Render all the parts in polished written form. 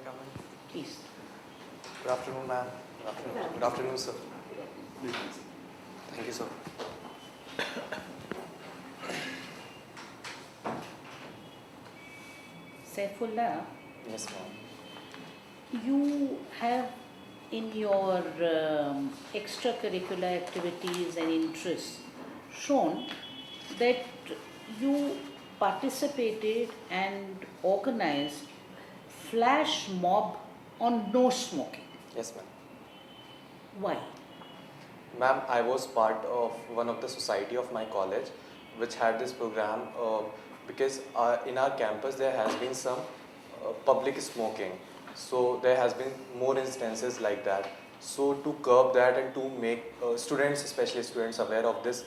come in? Please. Good afternoon, ma'am. Good afternoon, sir. Thank you, sir. Saifullah, Yes, ma'am. you have in your extracurricular activities and interests shown that you participated and organized flash mob on no smoking. Yes, ma'am. Why? Ma'am, I was part of one of the society of my college which had this program because in our campus there has been some public smoking. So there has been more instances like that. So to curb that and to make students, especially students, aware of this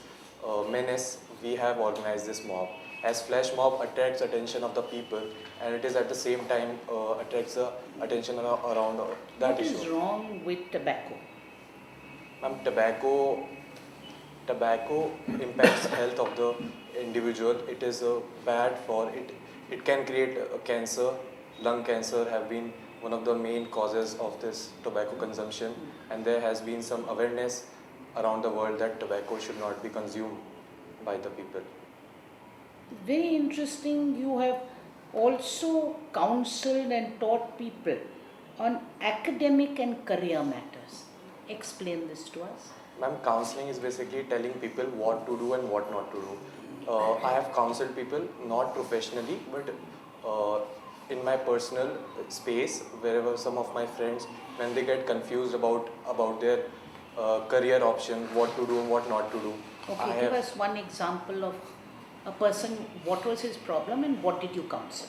menace, we have organized this mob. As flash mob attracts attention of the people and it is at the same time attracts the attention around that What issue. is wrong with tobacco? Ma'am, tobacco impacts health of the individual. It is bad for it. It can create cancer. Lung cancer have been one of the main causes of this tobacco consumption, and there has been some awareness around the world that tobacco should not be consumed by the people. Very interesting. You have also counseled and taught people on academic and career matters. Explain this to us. Ma'am, counseling is basically telling people what to do and what not to do. I have counseled people, not professionally, but in my personal space, wherever some of my friends, when they get confused about their career option, what to do and what not to do. Okay, give us one example of a person, what was his problem and what did you counsel?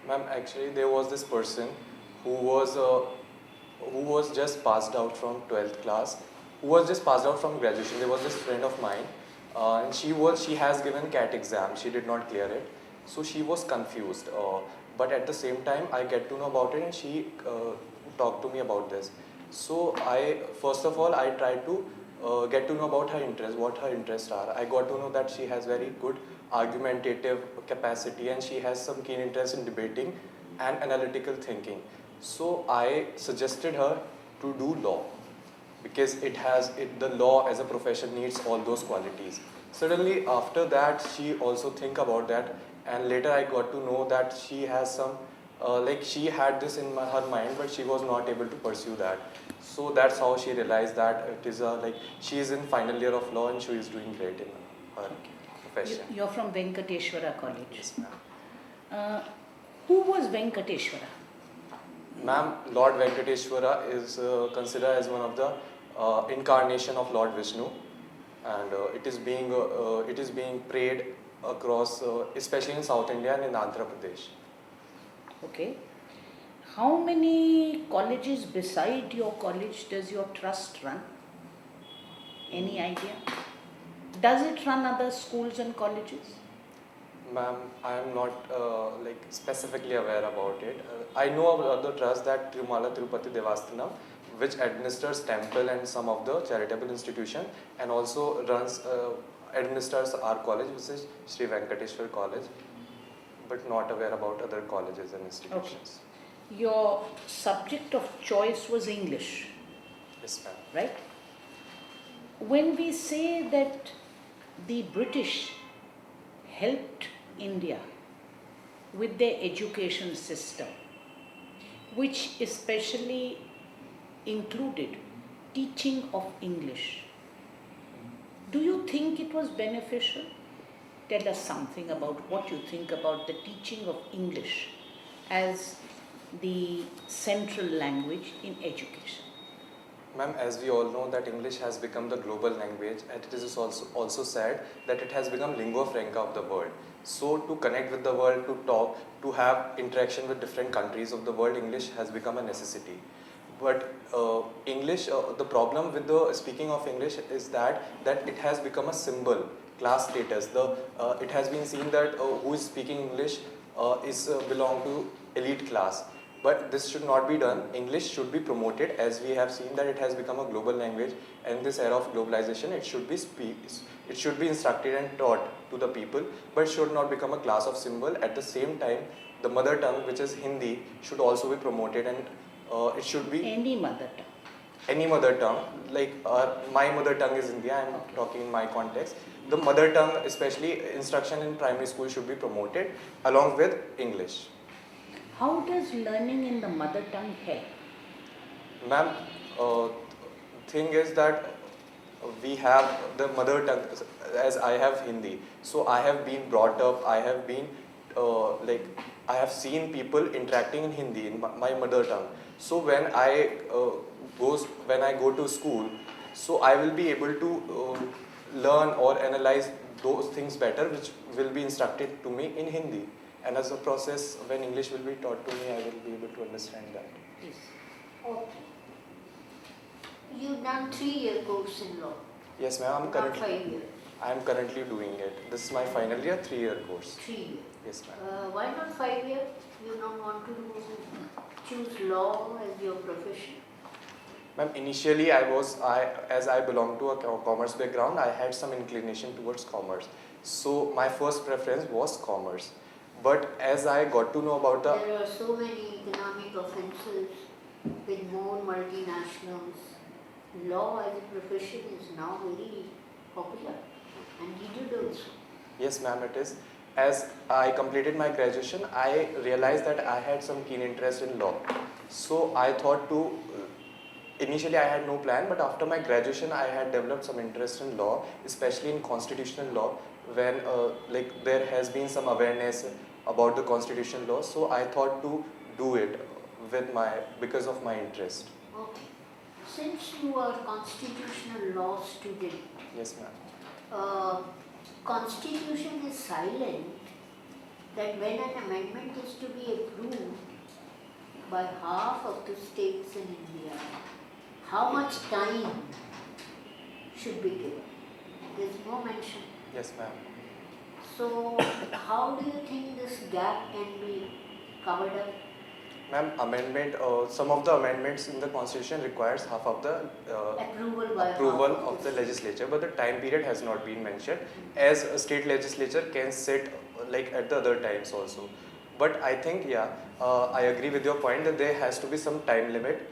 Ma'am, actually there was this person who was just passed out from 12th class, who was just passed out from graduation. There was this friend of mine, and she has given CAT exam. She did not clear it, so she was confused. But at the same time, I get to know about it, and she talked to me about this. So first of all, I tried to get to know about her interests, what her interests are. I got to know that she has very good argumentative capacity and she has some keen interest in debating and analytical thinking. So I suggested her to do law because the law as a profession needs all those qualities. Suddenly after that she also think about that, and later I got to know that she has some she had this in her mind but she was not able to pursue that. So that's how she realized that it is she is in final year of law and she is doing great in her profession. You're from Venkateshwara College. Yes, ma'am. Who was Venkateshwara? Ma'am, Lord Venkateshwara is considered as one of the incarnation of Lord Vishnu, and it is being prayed across, especially in South India and in Andhra Pradesh. Okay. How many colleges beside your college does your trust run? Any idea? Does it run other schools and colleges? Ma'am, I am not specifically aware about it. I know of the trust that Tirumala Tirupati Devasthanam, which administers temple and some of the charitable institution, and also administers our college, which is Sri Venkateshwar College, but not aware about other colleges and institutions. Okay. Your subject of choice was English. Yes, ma'am. Right? When we say that the British helped India with their education system, which especially included teaching of English, do you think it was beneficial? Tell us something about what you think about the teaching of English as the central language in education. Ma'am, as we all know that English has become the global language, and it is also said that it has become lingua franca of the world. So to connect with the world, to talk, to have interaction with different countries of the world, English has become a necessity. But English, the problem with the speaking of English is that it has become a symbol, class status. It has been seen that who is speaking English is belong to elite class. But this should not be done. English should be promoted, as we have seen that it has become a global language. And in this era of globalization, it should be instructed and taught to the people, but should not become a class of symbol. At the same time, the mother tongue, which is Hindi, should also be promoted, and it should be Any mother tongue. any mother tongue. Like my mother tongue is Hindi. I am talking in my context. The mother tongue, especially instruction in primary school, should be promoted along with English. How does learning in the mother tongue help? Ma'am, thing is that we have the mother tongue, as I have Hindi, so I have been brought up, I have been like I have seen people interacting in Hindi in my mother tongue. So when I go to school, so I will be able to learn or analyze those things better, which will be instructed to me in Hindi. And as a process, when English will be taught to me, I will be able to understand that. Yes. Okay. You've done 3-year course in law, Yes, ma'am. not 5 years. I am currently doing it. This is my final year, 3-year course. 3 years. Yes, ma'am. Why not 5 years? You don't want to choose law as your profession? Ma'am, initially as I belong to a commerce background, I had some inclination towards commerce. So my first preference was commerce. But as I got to know about the There are so many economic offences with more multinationals. Law as a profession is now very popular and needed also. yes, ma'am, it is. As I completed my graduation, I realized that I had some keen interest in law. So I thought to initially I had no plan, but after my graduation I had developed some interest in law, especially in constitutional law, when like there has been some awareness about the constitutional law. So I thought to do it because of my interest. Okay. Since you are constitutional law student, Yes, ma'am. Constitution is silent that when an amendment is to be approved by half of the states in India, how much time should be given? There's no mention. Yes, ma'am. So how do you think this gap can be covered up? Ma'am, some of the amendments in the constitution requires half of the approval of the legislature, but the time period has not been mentioned, as a state legislature can sit like at the other times also. But I think, yeah, I agree with your point that there has to be some time limit.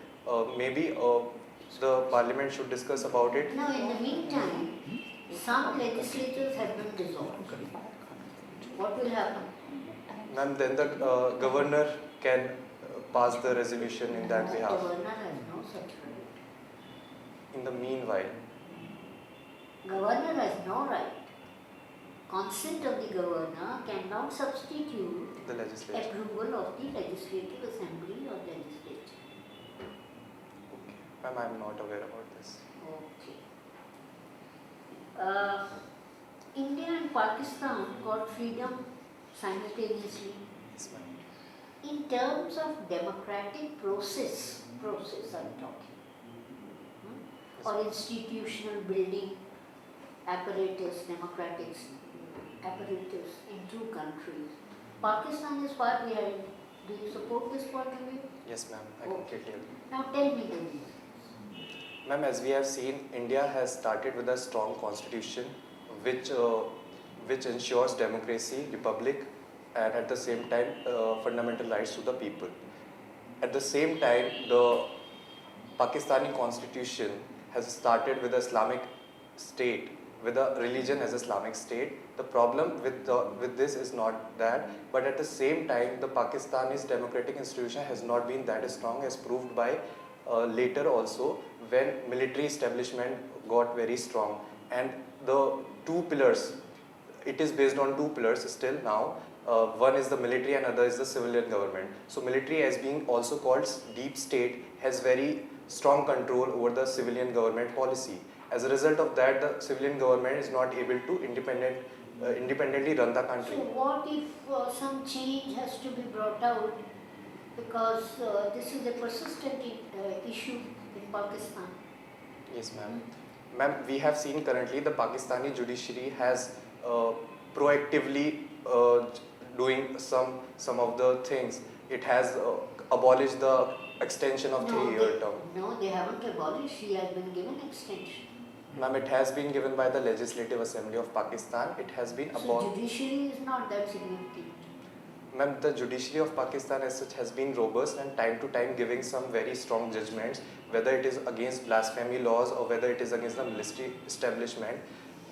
Maybe the parliament should discuss about it. Now, in the meantime, some legislatures have been dissolved. What will happen? Ma'am, then the governor can pass the resolution in that The behalf. governor has no such right. In the meanwhile, Governor has no right. Consent of the governor cannot substitute the legislature. approval of the legislative assembly or legislature. Okay. Ma'am, I am not aware about this. Okay. India and Pakistan got freedom simultaneously. Yes, ma'am. In terms of democratic process I'm talking, or institutional building apparatus, democratic apparatus in two countries, Pakistan is far behind. Do you support this point of view? Yes, ma'am. I Okay. completely agree. Now tell me the reasons. Ma'am, as we have seen, India has started with a strong constitution which ensures democracy, republic, and at the same time fundamental rights to the people. At the same time, the Pakistani constitution has started with the Islamic state, with a religion as Islamic state. The problem with this is not that, but at the same time, the Pakistani's democratic institution has not been that strong, as proved by later also, when military establishment got very strong. And the two pillars, it is based on two pillars still now. One is the military and other is the civilian government. So military, as being also called deep state, has very strong control over the civilian government policy. As a result of that, the civilian government is not able to independently run the country. So what if some change has to be brought out, because this is a persistent issue in Pakistan? Yes, ma'am. Ma'am, we have seen currently the Pakistani judiciary has proactively doing some of the things. It has abolished the extension of 3-year term. No, they haven't abolished. She has been given extension. Ma'am, it has been given by the Legislative Assembly of Pakistan. It has been So abolished. judiciary is not that significant. Ma'am, the judiciary of Pakistan as such has been robust and time to time giving some very strong judgments, whether it is against blasphemy laws or whether it is against the military establishment.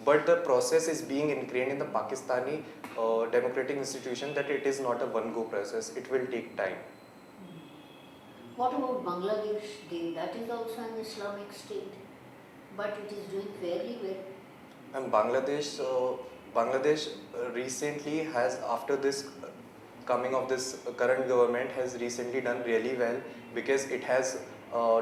But the process is being ingrained in the Pakistani democratic institution that it is not a one-go process. It will take time. What about Bangladesh? That is also an Islamic state, but it is doing fairly well. And Bangladesh recently has, after this coming of this current government, has recently done really well because it has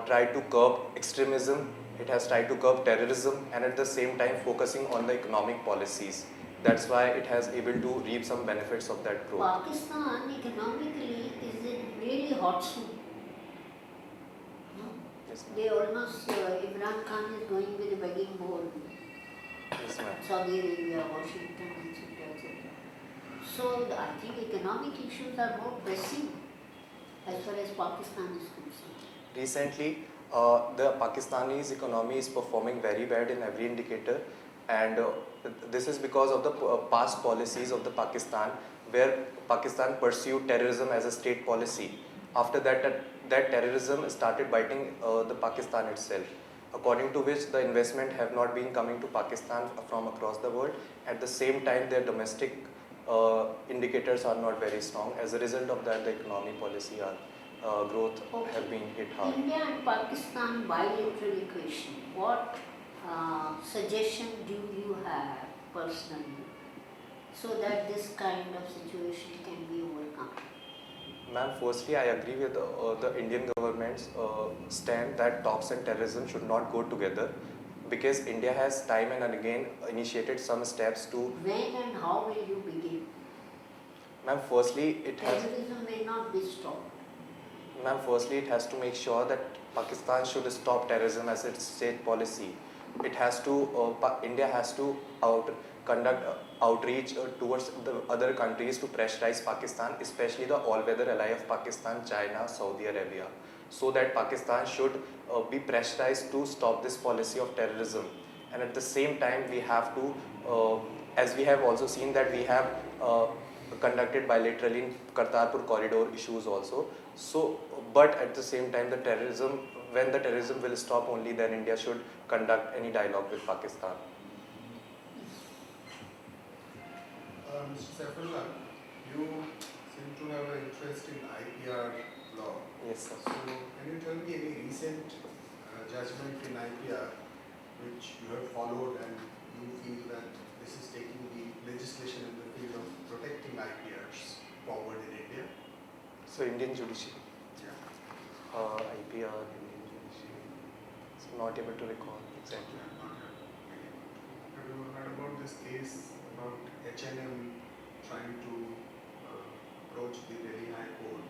tried to curb extremism, it has tried to curb terrorism, and at the same time focusing on the economic policies. That's why it has able to reap some benefits of that growth. Pakistan economically is in really hot soup. No? Yes, ma'am. They almost, Imran Khan is going with a begging bowl. Yes, ma'am. Saudi Arabia, Washington, etc. etc. So I think economic issues are more pressing as far as Pakistan is concerned. Recently, the Pakistani's economy is performing very bad in every indicator, and this is because of the past policies of the Pakistan, where Pakistan pursued terrorism as a state policy. After that terrorism started biting the Pakistan itself, according to which the investment have not been coming to Pakistan from across the world. At the same time, their domestic indicators are not very strong. As a result of that, the economy policy growth have been hit hard. India and Pakistan bilateral equation. What suggestion do you have personally so that this kind of situation can be overcome? Ma'am, firstly, I agree with the Indian government's stand that talks and terrorism should not go together, because India has time and again initiated some steps to. When and how will you begin? Ma'am, firstly, it has. Terrorism may not be stopped. Ma'am, firstly, it has to make sure that Pakistan should stop terrorism as its state policy. It has to, India has to conduct outreach towards the other countries to pressurize Pakistan, especially the all-weather ally of Pakistan, China, Saudi Arabia, so that Pakistan should be pressurized to stop this policy of terrorism. And at the same time, we have to, as we have also seen that we have conducted bilaterally in Kartarpur corridor issues also. So, but at the same time, when the terrorism will stop, only then India should conduct any dialogue with Pakistan. Mr. Saifullah, you seem to have an interest in IPR law. Yes, sir. So, can you tell me any recent judgment in IPR which you have followed and you feel that this is taking the legislation in the field of protecting IPRs forward in India? So, Indian judiciary, Yeah. IPR, Indian judiciary. So, not able to recall exactly. Have you heard about this case about H&M trying to approach the Delhi High Court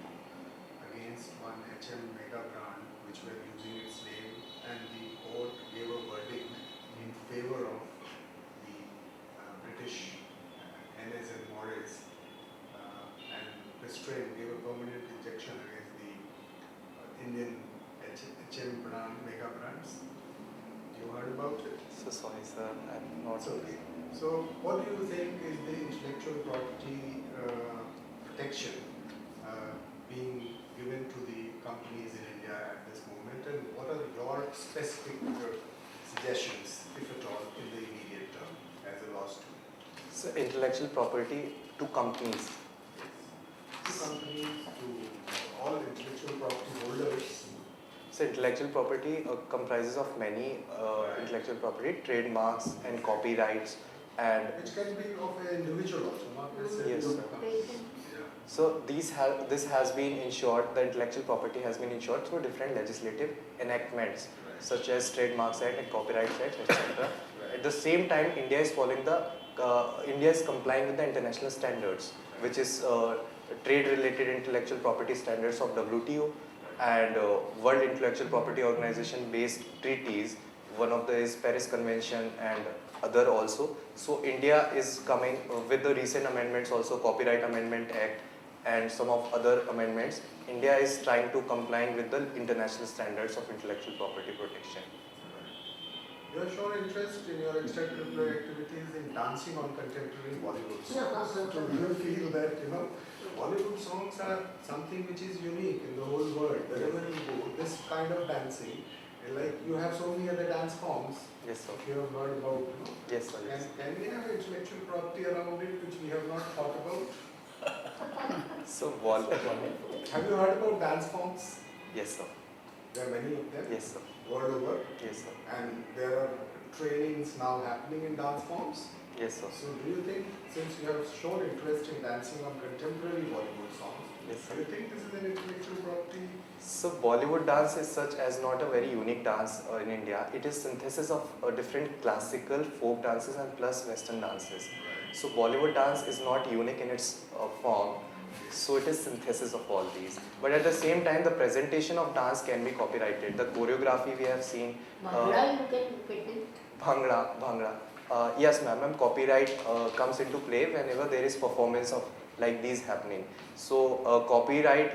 against one H&M mega brand which were using its name, and the court gave a verdict in favor of the British NS and Morris and restrained, gave a permanent injunction against the Indian H&M brand, mega brands. You heard about it? So, sorry, sir, I'm not. It's okay. So, what do you think is the intellectual property protection being given to the companies in India at this moment, and what are your specific suggestions, if at all, in the immediate term as a law student? So, intellectual property to companies. To companies, to all intellectual property holders. So, intellectual property comprises of many intellectual property, trademarks and copyrights, and Which can be of an individual also, not necessarily Yes, of sir. a company. Yeah. so this has been ensured, the intellectual property has been ensured through different legislative enactments, Right. such as Trademarks Act and Copyright Act, etc. Right. At the same time, India is following India is complying with the international standards, which is trade-related intellectual property standards of WTO and World Intellectual Property Organization based treaties. One of the is Paris Convention and other also. So India is coming with the recent amendments also, Copyright Amendment Act and some of other amendments. India is trying to comply with the international standards of intellectual property protection. You have shown interest in your extracurricular activities in dancing on contemporary Bollywood songs. So do you feel that, Bollywood songs are something which is unique in the whole world. Wherever you go, this kind of dancing, like you have so many other dance forms. Yes, sir. If you have heard about, Yes, sir. Yes. can we have intellectual property around it which we have not thought about? So, Have you heard about dance forms? yes, sir. There are many of them Yes, sir. world over, Yes, sir. and there are trainings now happening in dance forms. Yes, sir. So, do you think, since you have shown interest in dancing on contemporary Bollywood songs, Yes, sir. do you think this is an intellectual property? So Bollywood dance is such as not a very unique dance in India. It is synthesis of different classical folk dances and plus Western dances. So Bollywood dance is not unique in its form. So it is synthesis of all these. But at the same time, the presentation of dance can be copyrighted. The choreography we have seen. Bhangra you can patent. Bhangra. Yes, ma'am. Copyright comes into play whenever there is performance of like these happening. So copyright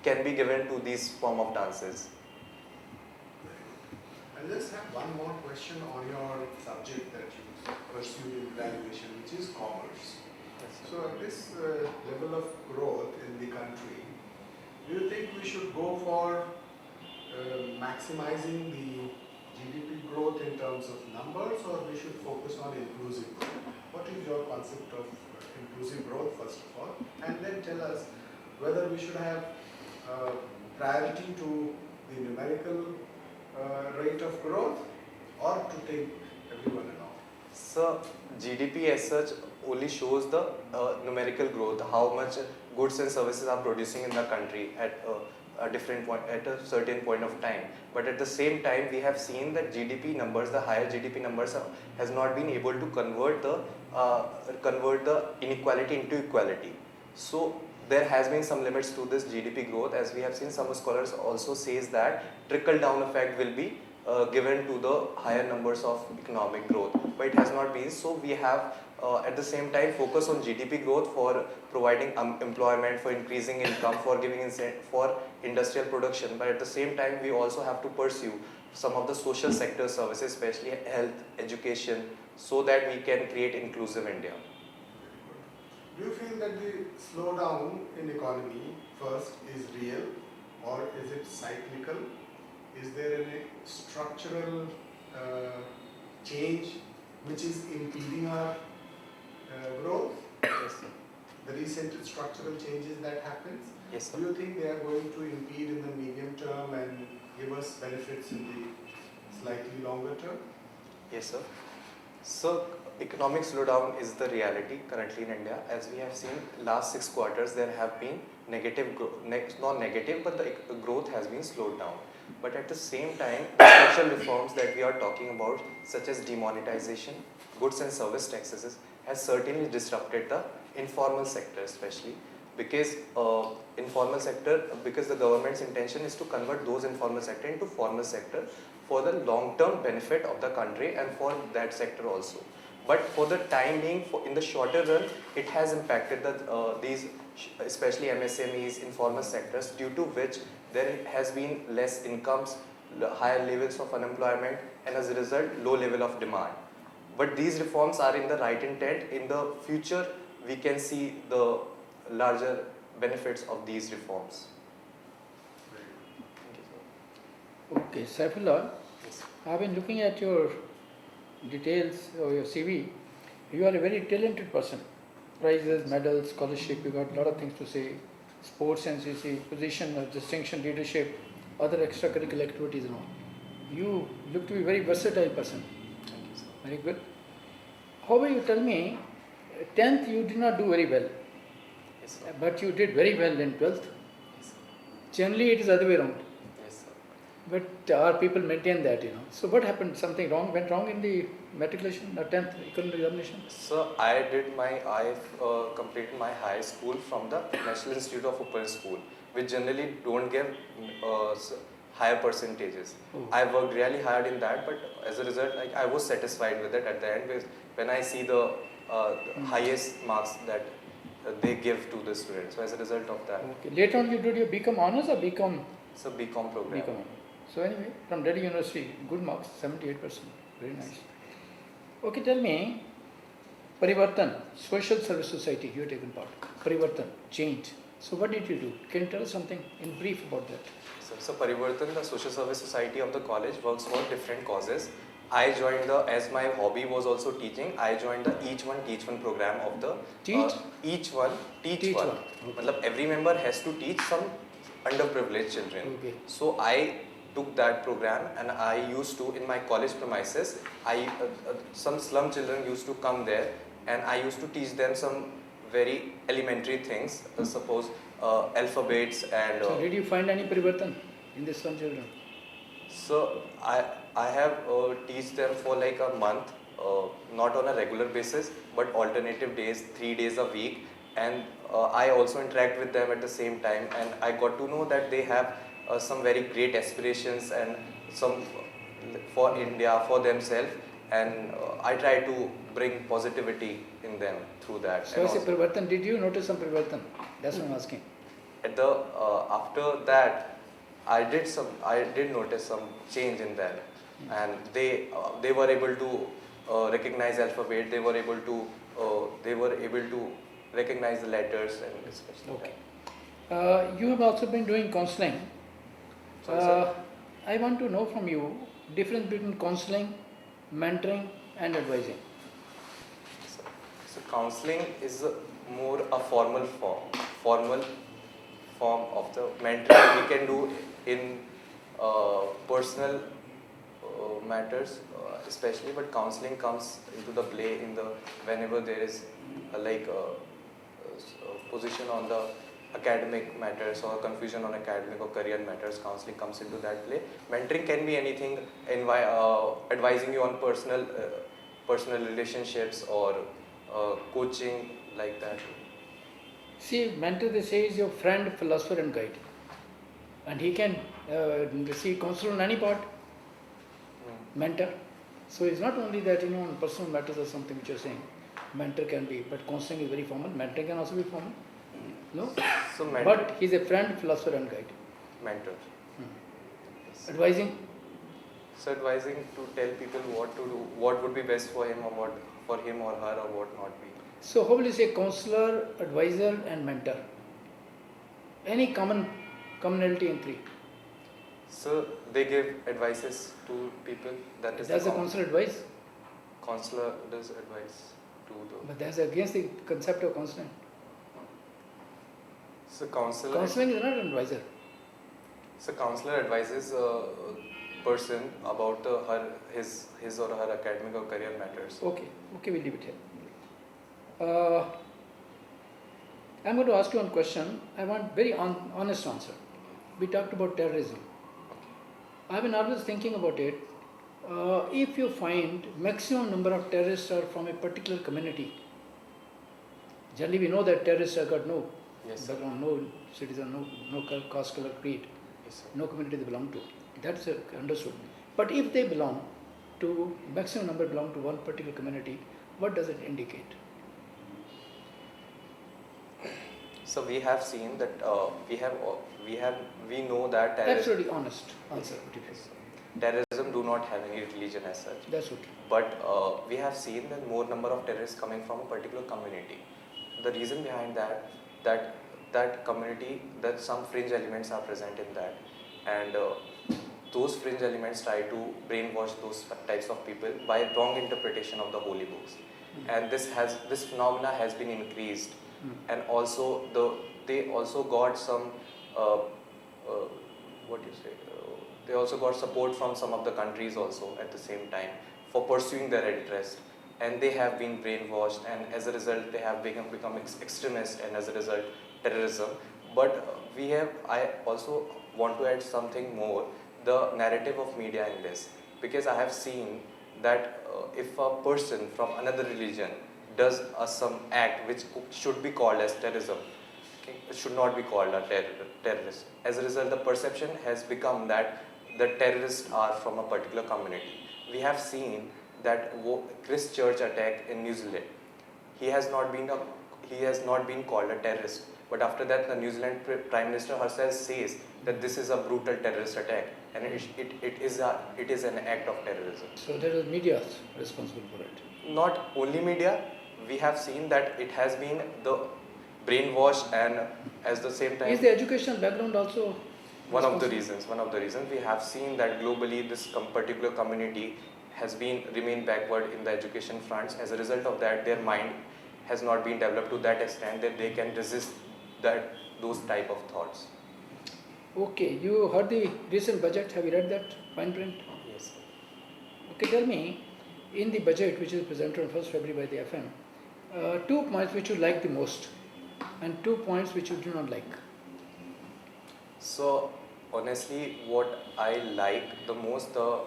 can be given to these form of dances. I just have one more question on your subject that you pursued in graduation, which is commerce. So at this level of growth in the country, do you think we should go for maximizing the GDP growth in terms of numbers, or we should focus on inclusive growth? What is your concept of inclusive growth, first of all? And then tell us whether we should have priority to the numerical rate of growth or to take everyone along. So GDP as such only shows the numerical growth, how much goods and services are producing in the country at a different point, at a certain point of time. But at the same time, we have seen that GDP numbers, the higher GDP numbers, has not been able to convert the inequality into equality. So there has been some limits to this GDP growth, as we have seen. Some scholars also says that trickle down effect will be given to the higher numbers of economic growth, but it has not been. So we have at the same time focus on GDP growth for providing employment, for increasing income, for giving for industrial production, but at the same time we also have to pursue some of the social sector services, especially health, education, so that we can create inclusive India. Do you feel that the slowdown in economy first is real, or is it cyclical? Is there any structural change which is impeding our growth? Yes, sir. The recent structural changes that happens, Yes, sir. do you think they are going to impede in the medium term and give us benefits in the slightly longer term? Yes, sir. So economic slowdown is the reality currently in India. As we have seen last 6 quarters, there have been negative growth, not negative, but the growth has been slowed down. But at the same time, structural reforms that we are talking about, such as demonetization, goods and service taxes, has certainly disrupted the informal sector, especially because informal sector, because the government's intention is to convert those informal sector into formal sector for the long-term benefit of the country and for that sector also. But for the time being, in the shorter run, it has impacted these, especially MSMEs, informal sectors, due to which there has been less incomes, higher levels of unemployment, and as a result, low level of demand. But these reforms are in the right intent. In the future, we can see the larger benefits of these reforms. Thank you, sir. Okay, Saifullah, Yes. I've been looking at your details or your CV. You are a very talented person. Prizes, medals, scholarship, you got a lot of things to say. Sports, NCC, position, distinction, leadership, other extracurricular activities and all. You look to be a very versatile person. Thank you, sir. Very good. However, you tell me, 10th you did not do very well, Yes, sir. but you did very well in 12th. Yes, sir. Generally, it is the other way around. Yes, sir. But our people maintain that, So what happened? Something went wrong in the matriculation or 10th equivalent examination? So I completed my high school from the National Institute of Open School, which generally don't give higher percentages. Oh. I worked really hard in that, but as a result, I was satisfied with it at the end, because when I see the highest marks that they give to the students. So as a result of that, Okay. Later on, you did your BCom honors or BCom? it's a BCom program. BCom. So anyway, from Delhi University, good marks, 78%. Very nice. Okay, tell me, Parivartan, Social Service Society, you have taken part. Parivartan, change. So what did you do? Can you tell us something in brief about that? So Parivartan, the social service society of the college, works for different causes. I joined as my hobby was also teaching, I joined the Each One Teach One program of the Teach? Each One Teach One. Okay. Matlab every member has to teach some underprivileged children. Okay. So I took that program and I used to, in my college premises, some slum children used to come there and I used to teach them some very elementary things, suppose alphabets and. So did you find any Parivartan in these slum children? So I have teach them for like a month, not on a regular basis, but alternative days, 3 days a week, and I also interact with them at the same time, and I got to know that they have some very great aspirations and some for India, for themselves, and I try to bring positivity in them through that. So And I say also Parivartan, did you notice some Parivartan? That's what I'm asking. at the after that, I did notice some change in them, and they were able to recognize alphabet. They were able to recognize the letters and especially. Okay. You have also been doing counseling. Sorry, sir? I want to know from you difference between counseling, mentoring, and advising. So counseling is more a formal form of the mentoring we can do in personal matters, especially. But counseling comes into the play in the whenever there is a position on the academic matters or confusion on academic or career matters. Counseling comes into that play. Mentoring can be anything, advising you on personal relationships or coaching like that. See, mentor they say is your friend, philosopher, and guide, and he can see counsel on any part. Mentor. So it's not only that on personal matters or something which you're saying. Mentor can be, but counseling is very formal. Mentoring can also be formal. No. So mentor, But he's a friend, philosopher, and guide. mentor. Advising. So advising to tell people what to do, what would be best for him or what for him or her or what not be. So how will you say counselor, advisor, and mentor? Any commonality in three? So they give advices to people. That is Does the the counselor advise? counselor does advice to the. But that's against the concept of counseling. So counselor. Counseling is not an advisor. So counselor advises a person about his or her academic or career matters. Okay, we'll leave it here. I'm going to ask you one question. I want very honest answer. We talked about terrorism. I've been always thinking about it. If you find maximum number of terrorists are from a particular community, generally we know that terrorists have got no Yes, sir. background, no citizen, no caste, color, creed, Yes, sir. no community they belong to. That's understood. But if they belong to, maximum number belong to one particular community, what does it indicate? So we have seen that we know that Absolutely honest answer. What you Yes, feel. sir. Terrorism do not have any religion as such. That's okay. But we have seen that more number of terrorists coming from a particular community. The reason behind that community, that some fringe elements are present in that, and those fringe elements try to brainwash those types of people by wrong interpretation of the holy books, and this phenomena has been increased, and also they also got some they also got support from some of the countries also at the same time for pursuing their interest, and they have been brainwashed, and as a result they have become extremist, and as a result terrorism. But I also want to add something more, the narrative of media in this, because I have seen that if a person from another religion does some act which should be called as terrorism, okay, it should not be called a terrorist. As a result, the perception has become that the terrorists are from a particular community. We have seen that Christ Church attack in New Zealand. He has not been called a terrorist, but after that the New Zealand Prime Minister herself says that this is a brutal terrorist attack, and it is an act of terrorism. So there is media responsible for it. Not only media, we have seen that it has been the brainwash, and at the same time Is the educational background also one of the responsible? reasons we have seen that globally this particular community has been remained backward in the education fronts. As a result of that, their mind has not been developed to that extent that they can resist that those type of thoughts. Okay, you heard the recent budget. Have you read that fine print? Yes. Okay, tell me, in the budget which is presented on 1st February by the FM, 2 points which you like the most and 2 points which you do not like. So honestly, what I like the most, the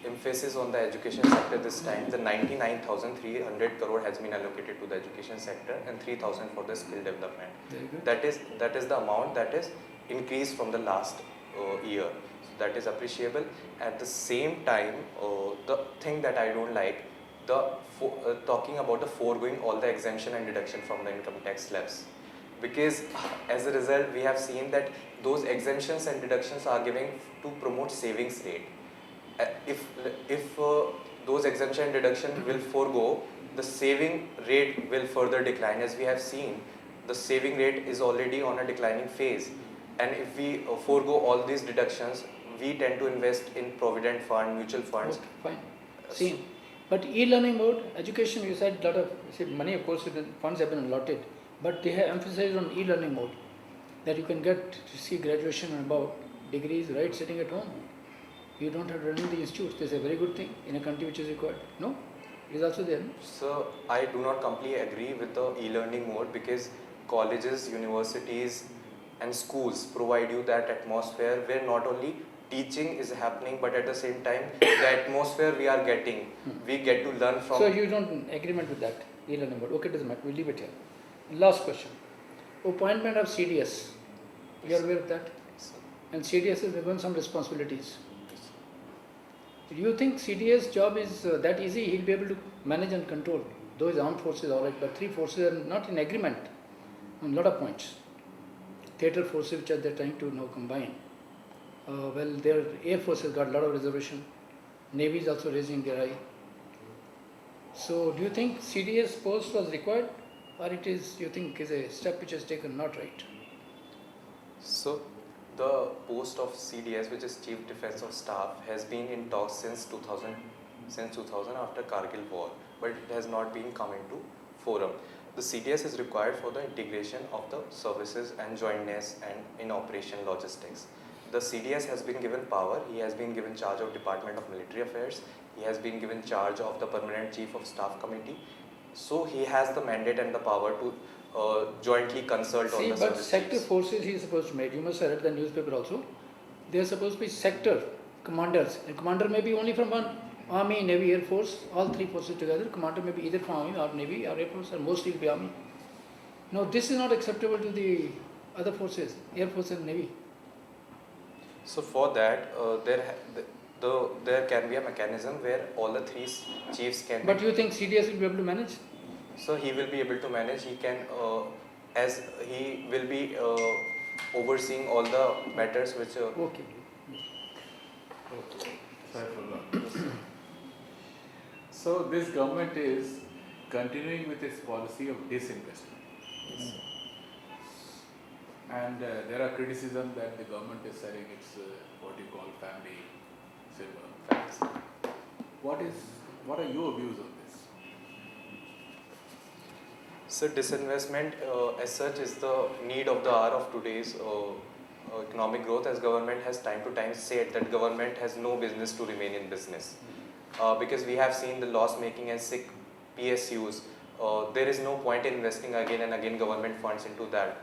emphasis on the education sector this time. The 99,300 crore has been allocated to the education sector and 3,000 for the skill development. Very good. That is the amount that is increased from the last year. So that is appreciable. At the same time, the thing that I don't like, talking about the foregoing all the exemption and deduction from the income tax slabs. Because as a result, we have seen that those exemptions and deductions are giving to promote savings rate. If those exemption and deduction will forego, the saving rate will further decline. As we have seen, the saving rate is already on a declining phase, and if we forego all these deductions, we tend to invest in provident fund, mutual funds. Okay, fine. Seen. But e-learning mode, education, you said lot of money, of course, the funds have been allotted, but they have emphasized on e-learning mode, that you can get to see graduation and above degrees right sitting at home. You don't have to run in the institutes. This is a very good thing in a country which is required. No? It is also there. No? So I do not completely agree with the e-learning mode, because colleges, universities and schools provide you that atmosphere where not only teaching is happening, but at the same time the atmosphere we are getting, we get to learn from. So you don't agreement with that e-learning mode. Okay, doesn't matter. We'll leave it here. Last question. Appointment of CDS. You are aware of that? And CDS is given some responsibilities. Do you think CDS job is that easy? He'll be able to manage and control. Though his armed forces all right, but 3 forces are not in agreement on a lot of points. Theatre forces which are they're trying to now combine. Well, their air force has got a lot of reservation. Navy is also raising their eye. So, do you think CDS post was required, or it is you think is a step which is taken not right? So the post of CDS, which is Chief Defence of Staff, has been in talks since 2000 after Kargil war, but it has not been come into forum. The CDS is required for the integration of the services and jointness and in operation logistics. The CDS has been given power. He has been given charge of Department of Military Affairs. He has been given charge of the Permanent Chief of Staff Committee. So he has the mandate and the power to jointly consult on See, the but service sector chiefs. forces he is supposed to make. You must have read the newspaper also. They are supposed to be sector commanders. A commander may be only from one army, navy, air force, all 3 forces together. Commander may be either from army or navy or air force, or mostly will be army. No, this is not acceptable to the other forces, air force and navy. So for that, there can be a mechanism where all the 3 chiefs can. But you think CDS will be able to manage? So he will be able to manage. He can, as he will be overseeing all the matters which. Okay. So this government is continuing with its policy of disinvestment. And there are criticism that the government is selling its what you call family silver. What are your views on this? So disinvestment as such is the need of the hour of today's economic growth, as government has time to time said that government has no business to remain in business. Because we have seen the loss making and sick PSUs, there is no point in investing again and again government funds into that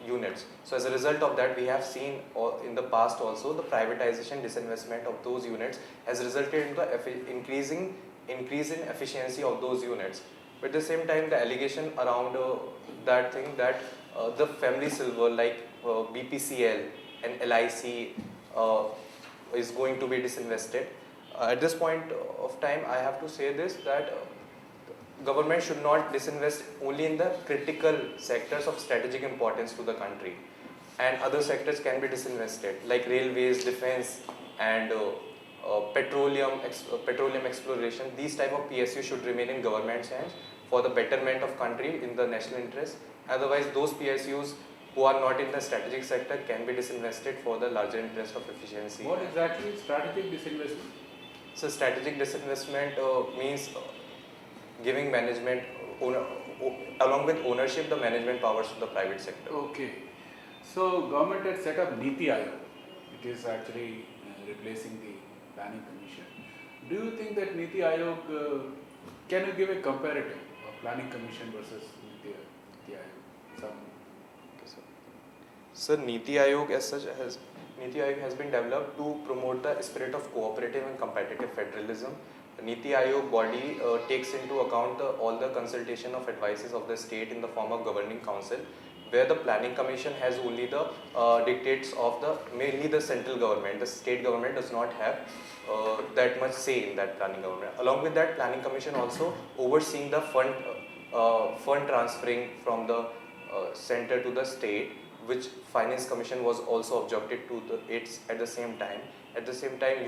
units. So as a result of that, we have seen in the past also the privatization, disinvestment of those units has resulted in the increase in efficiency of those units. But at the same time, the allegation around that thing that the family silver like BPCL and LIC is going to be disinvested. At this point of time, I have to say this, that government should not disinvest only in the critical sectors of strategic importance to the country, and other sectors can be disinvested like railways, defense and petroleum exploration, these type of PSUs should remain in government's hands for the betterment of country in the national interest. Otherwise, those PSUs who are not in the strategic sector can be disinvested for the larger interest of efficiency. What exactly is strategic disinvestment? So strategic disinvestment means giving management, along with ownership, the management powers to the private sector. Okay. So government had set up Niti Aayog. It is actually replacing the planning commission. Do you think that Niti Aayog, can you give a comparative of planning commission versus Niti Aayog? Some. So Niti Aayog as such has been developed to promote the spirit of cooperative and competitive federalism. The Niti Aayog body takes into account all the consultation of advices of the state in the form of governing council, where the planning commission has only the dictates of mainly the central government. The state government does not have that much say in that planning government. Along with that, planning commission also overseeing the fund transferring from the center to the state, which finance commission was also objected to at the same time. At the same time,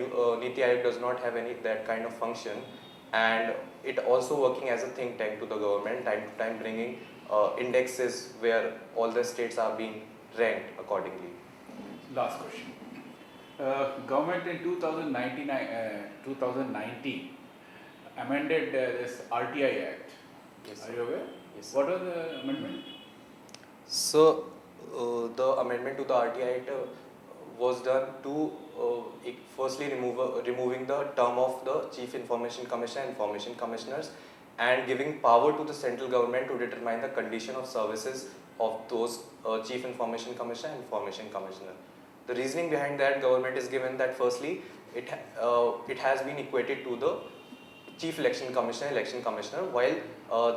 Niti Aayog does not have any that kind of function, and it also working as a think tank to the government, time to time bringing indexes where all the states are being ranked accordingly. Last question. Government in 2019 amended this RTI Act. Yes, Are you aware? Yes. What was the amendment? So the amendment to the RTI Act was done to firstly removing the term of the Chief Information Commissioner and Information Commissioners, and giving power to the central government to determine the condition of services of those Chief Information Commissioner and Information Commissioner. The reasoning behind that government is given that firstly it has been equated to the Chief Election Commissioner, while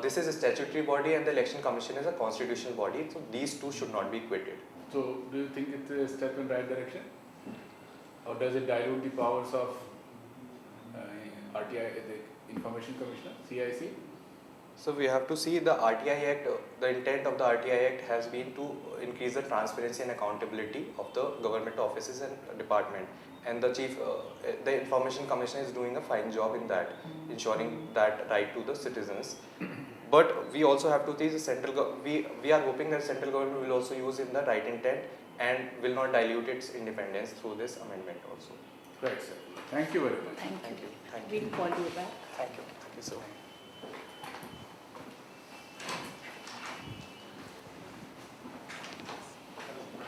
this is a statutory body and the Election Commission is a constitutional body, so these two should not be equated. So, do you think it's a step in the right direction? Or does it dilute the powers of RTI, the Information Commissioner, CIC? So we have to see the RTI Act, the intent of the RTI Act has been to increase the transparency and accountability of the government offices and department. And the Information Commissioner is doing a fine job in that, ensuring that right to the citizens. But we also have to see we are hoping that central government will also use in the right intent and will not dilute its independence through this amendment also. Right, sir. Thank you very much. Thank you. Thank you. We'll call you back. Thank you. Thank you so much.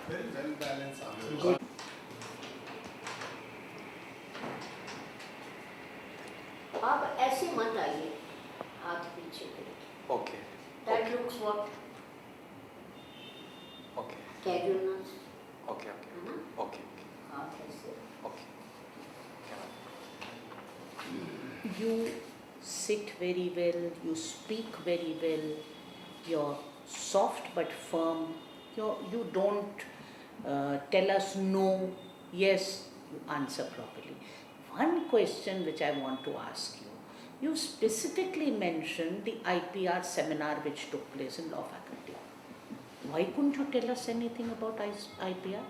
Very well balanced answer. आप ऐसे मत आइए, हाथ पीछे करके। Okay. That looks what Okay. casualness, Okay. Okay. है ना? Okay. हाथ ऐसे। Okay. You sit very well, you speak very well, you're soft but firm, you don't tell us no, yes, you answer properly. One question which I want to ask you, you specifically mentioned the IPR seminar which took place in law faculty. Why couldn't you tell us anything about IPR?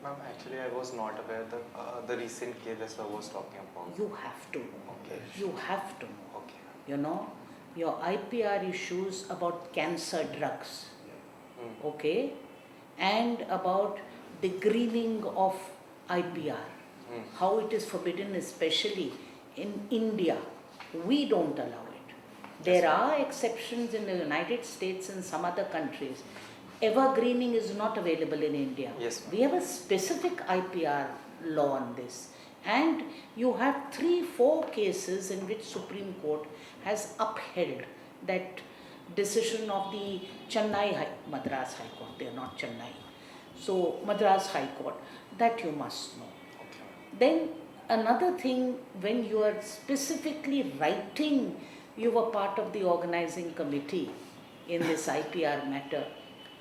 Ma'am, actually I was not aware that the recent case that sir was talking about. You have to know. Okay. You have to know. Okay. You know, your IPR issues about cancer drugs, okay, and about the greening of IPR, how it is forbidden, especially in India. We don't allow it. There are exceptions in the United States and some other countries. Evergreening is not available in India. Yes, ma'am. We have a specific IPR law on this. And you have 3-4 cases in which Supreme Court has upheld that decision of the Madras High Court. They are not Chennai. So Madras High Court, that you must know. Okay. Then another thing, when you are specifically writing, you were part of the organizing committee in this IPR matter.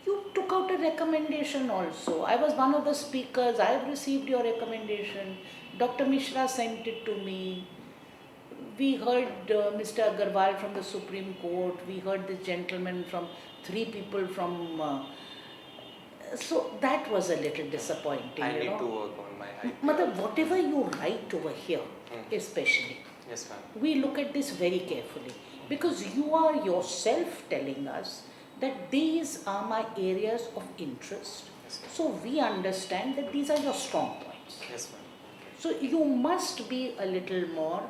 You took out a recommendation also. I was one of the speakers. I have received your recommendation. Dr. Mishra sent it to me. We heard Mr. Agarwal from the Supreme Court. We heard this gentleman from 3 people from So that was a little disappointing, I you need know. to work on my height. Mother, whatever you write over here, Hmm. especially, Yes, ma'am. we look at this very carefully because you are yourself telling us that these are my areas of interest. Yes, ma'am. So we understand that these are your strong points. Yes, ma'am. So you must be a little more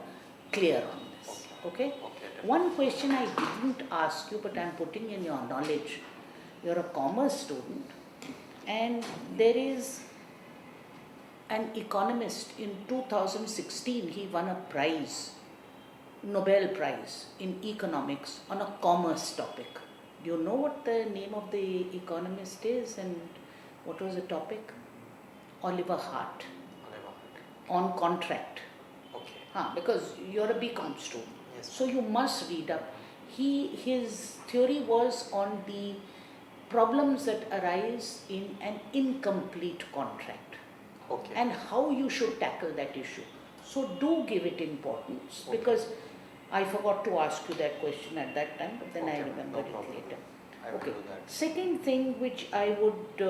clear on this. Okay? Okay. One question I didn't ask you, but I'm putting in your knowledge. You're a commerce student, and there is an economist in 2016, he won a prize, Nobel Prize in economics on a commerce topic. Do you know what the name of the economist is and what was the topic? Oliver Hart, on contract. Okay. Because you're a BCom student. Yes. So you must read up. His theory was on the problems that arise in an incomplete contract Okay. and how you should tackle that issue. So do give it importance Okay. because I forgot to ask you that question at that time, but then I Okay, remembered no it problem. later. I will Okay. do that. Second thing which I would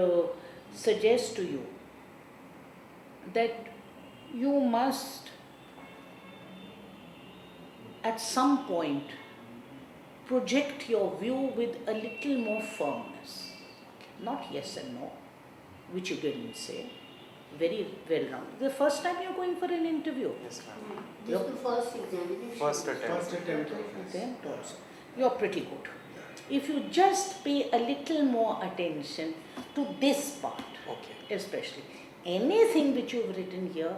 suggest to you, that you must at some point project your view with a little more firmness. Not yes and no, which you didn't say. Very well wrong. The first time you're going for an interview. Yes, ma'am. This is the first examination. First attempt. First attempt. Then also, you're pretty good. If you just pay a little more attention to this part, Okay. especially anything which you've written here,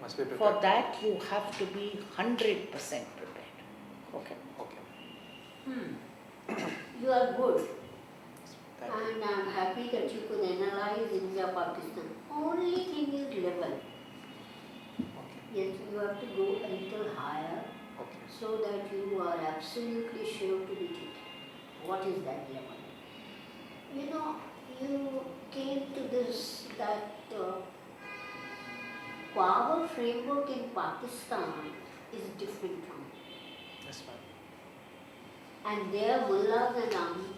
Must be prepared. for that you have to be 100% prepared. Okay. Okay. You are good, Thank you. and I'm happy that you could analyze India Pakistan. Only thing is level. Okay. Yes, you have to go a little higher Okay. so that you are absolutely sure to beat it. What is that level? You know, you came to this that power framework in Pakistan is different from it. Yes, ma'am. And their mullahs and army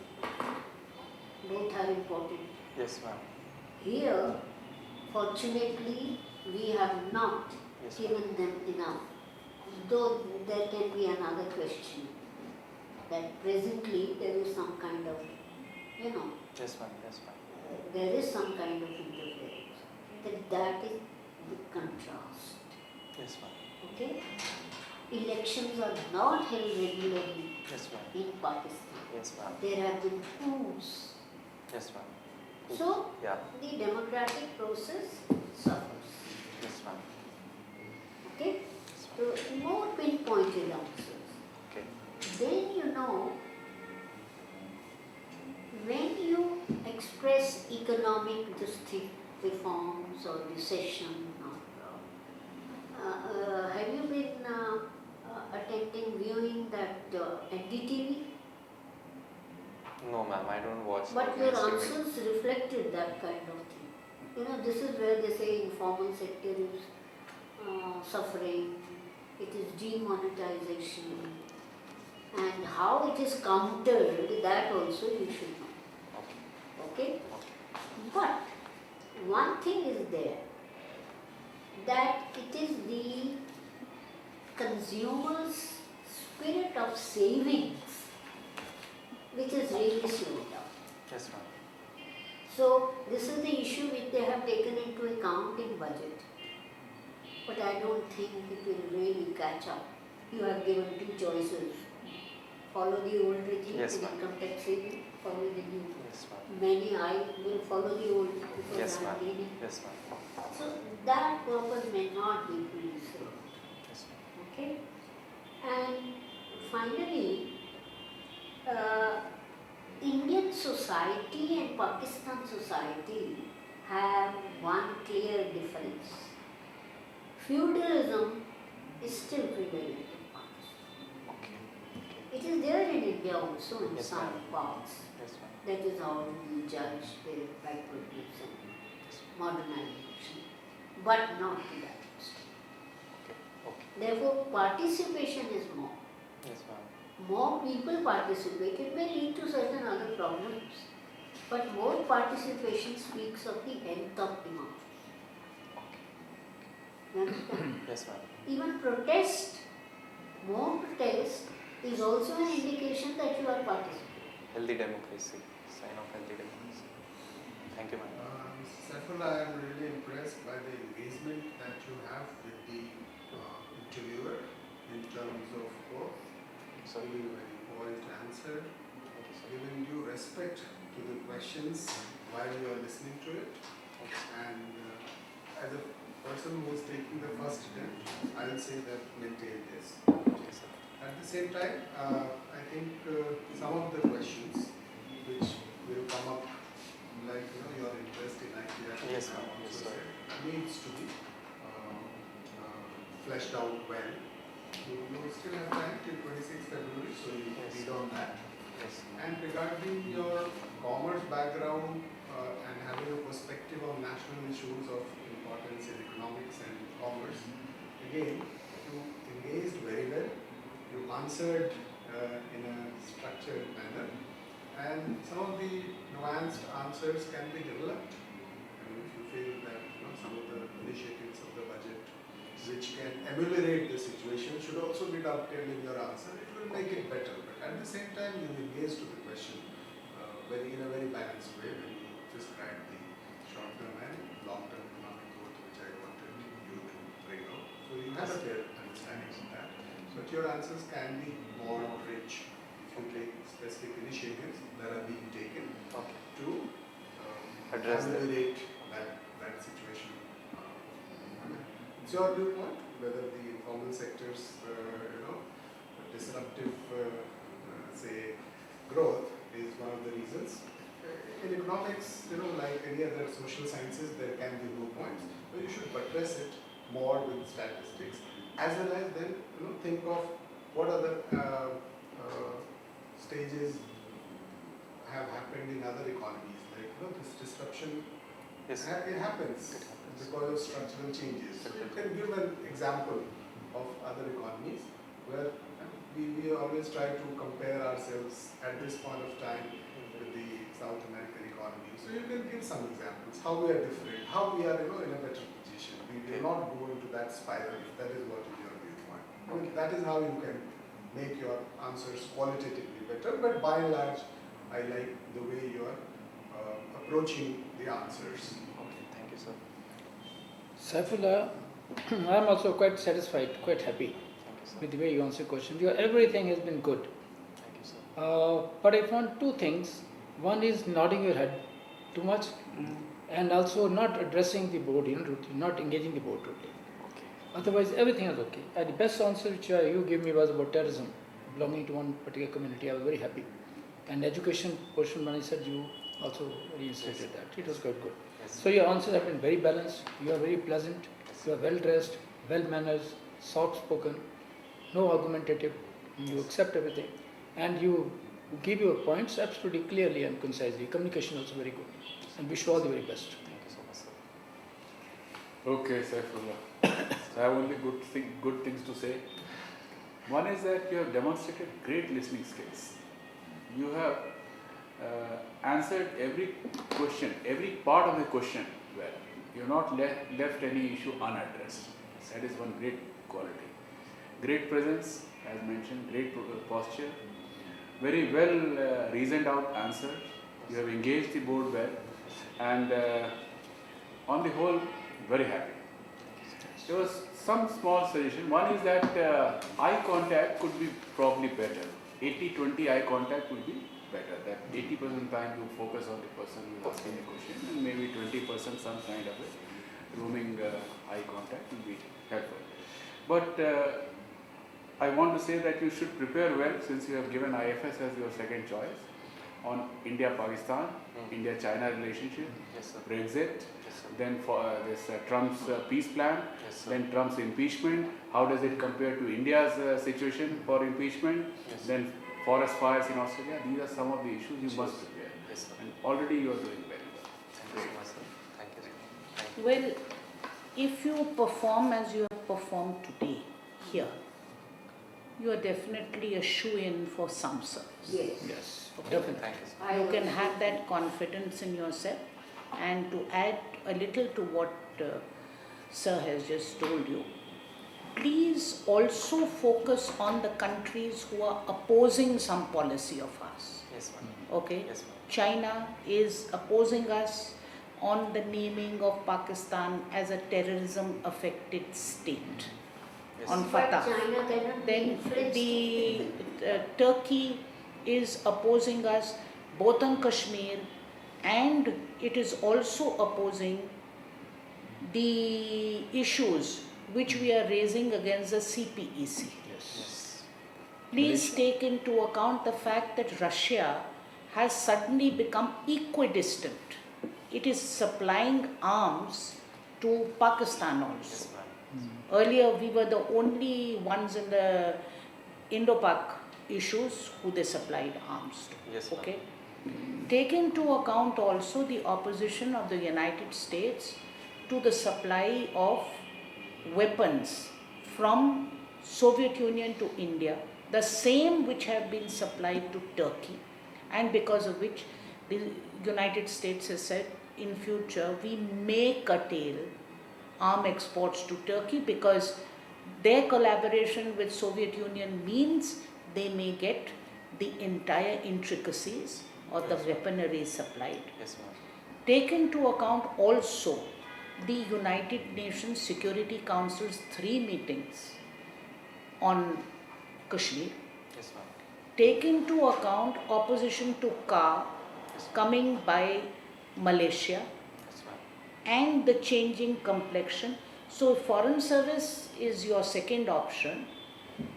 both are important. Yes, ma'am. Here, fortunately, we have not Yes, ma'am. given them enough. Though there can be another question that presently there is some kind of, Yes, ma'am. Yes, ma'am. there is some kind of interference. That is the contrast. Yes, ma'am. Okay? Elections are not held regularly Yes, ma'am. in Pakistan. Yes, ma'am. There have been coups. Yes, ma'am. So, Yeah. the democratic process suffers. Yes, ma'am. Okay? Yes, ma'am. So, more pinpointed answers. Okay. Then when you express economic reforms or recession, have you been attempting viewing that NDTV? No, ma'am. I don't watch. But the your mainstream media. answers reflected that kind of thing. This is where they say informal sector is suffering, it is demonetization, and how it is countered, that also you should know. Okay. Okay? But one thing is there, that it is the consumer's spirit of savings which is really slowed down. Yes, ma'am. So this is the issue which they have taken into account in budget. But I don't think it will really catch up. You have given two choices. Follow the old regime Yes, in ma'am. income tax saving, follow the new. Yes, ma'am. Many I will follow the old because Yes, I am ma'am. gaining. Yes, ma'am. So that purpose may not be fully served. Yes, ma'am. Okay? And finally, Indian society and Pakistan society have one clear difference. Feudalism is still prevalent in Pakistan. Okay. It is there in India also in Yes, some ma'am. parts. Yes, ma'am. That is how we judge their backwardness and modernization, but not to that extent. Okay. Okay. Therefore, participation is more. Yes, ma'am. More people participate, it may lead to certain other problems. But vote participation speaks of the health of demand. You understand? Yes, ma'am. Even protest, more protest is also an indication that you are participating. Healthy democracy. Sign of healthy democracy. Thank you, ma'am. Mr. Saifullah, I am really impressed by the engagement that you have with the interviewer in terms of both So, giving very poised answer, thank you, sir. giving due respect to the questions while you are listening to it, and as a person who is taking the first attempt, I will say that maintain this. Okay, sir. At the same time, I think some of the questions which will come up, like your interest in IT, Yes, ma'am. Yes, sir. needs to be fleshed out well. You still have time till 26th February, so you Yes. read on that. Yes. And regarding your commerce background and having a perspective on national issues of importance in economics and commerce, again, you engaged very well. You answered in a structured manner, and some of the nuanced answers can be developed. And if you feel that some of the initiatives of the budget which can ameliorate the situation should also be dovetailed in your answer, it will make it better. But at the same time, you engage to the question in a very balanced way when you describe the short-term and long-term economic growth which I wanted you to bring out. So you have a clear understanding of that. But your answers can be more rich if you take specific initiatives that are being taken Okay. to Address that. ameliorate that situation. It's your viewpoint whether the informal sector's disruptive say growth is one of the reasons. In economics, like any other social sciences, there can be viewpoints, but you should buttress it more with statistics, as well as then think of what other stages have happened in other economies. Like this disruption, Yes. it happens It happens. because of structural changes. So you can give an example of other economies where we always try to compare ourselves at this point of time with the South American economy. So you can give some examples, how we are different, how we are in a better position. We will not go into that spiral if that is what is your viewpoint. I mean, that is how you can make your answers qualitatively better, but by and large, I like the way you are approaching the answers. Okay. Thank you, sir. Saifullah, I am also quite satisfied, quite happy Thank you, sir. with the way you answer questions. Everything has been good. Thank you, sir. But I found two things. One is nodding your head too much, and also not addressing the board, not engaging the board totally. Okay. Otherwise, everything is okay. The best answer which you gave me was about terrorism, belonging to one particular community. I was very happy. And education portion, when I said you also reinstated that. It was quite good. Yes. So your answers have been very balanced. You are very pleasant. You are well dressed, well mannered, soft spoken, no argumentative. You accept everything, and you give your points absolutely clearly and concisely. Communication also very good. And wish you all the very best. Thank you so much, sir. Okay, Saifullah. I have only good things to say. One is that you have demonstrated great listening skills. You have answered every question, every part of the question well. You have not left any issue unaddressed. That is one great quality. Great presence, as mentioned, great posture, very well reasoned out answer. You have engaged the board well, and on the whole, very happy. There was some small suggestion. One is that eye contact could be probably better. 80-20 eye contact would be better. That 80% time you focus on the person who is asking the question, and maybe 20% some kind of a roaming eye contact will be helpful. But I want to say that you should prepare well, since you have given IFS as your second choice, on India-Pakistan, India-China relationship, Yes, sir. Brexit, Yes, sir. then for this Trump's peace plan, Yes, sir. then Trump's impeachment, how does it compare to India's situation for impeachment, Yes. then forest fires in Australia. These are some of the issues you must prepare. Yes, sir. And already you are doing very well. Thank you so much, sir. Thank you, sir. Thank you. Well, if you perform as you have performed today here, you are definitely a shoe-in for some service. Yes. Yes. Definitely. Thank you, sir. I You can also- have that confidence in yourself. And to add a little to what Sir has just told you, please also focus on the countries who are opposing some policy of ours. Yes, ma'am. Okay? Yes, ma'am. China is opposing us on the naming of Pakistan as a terrorism affected state. Yes. On But Fatah. China cannot be Then influenced. the Turkey is opposing us both on Kashmir, and it is also opposing the issues which we are raising against the CPEC. Yes. Please take into account the fact that Russia has suddenly become equidistant. It is supplying arms to Pakistan also. Yes, ma'am. Earlier, we were the only ones in the Indo-Pak issues who they supplied arms to. Yes, ma'am. Okay. Take into account also the opposition of the United States to the supply of weapons from Soviet Union to India, the same which have been supplied to Turkey, and because of which the United States has said in future we may curtail arm exports to Turkey because their collaboration with Soviet Union means they may get the entire intricacies of the Yes. weaponry supplied. Yes, ma'am. Take into account also the United Nations Security Council's 3 meetings on Kashmir. Yes, ma'am. Take into account opposition to CAR Yes, ma'am. coming by Malaysia Yes, ma'am. and the changing complexion. So foreign service is your second option,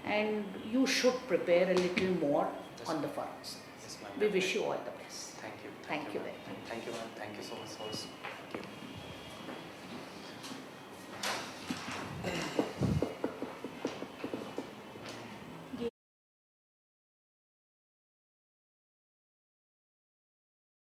and you should prepare a little more Yes, on the ma'am. foreign service. Yes, ma'am. We wish you all the best. Thank you. Thank you ma'am. very much. Thank you, ma'am. Thank you so much, sir.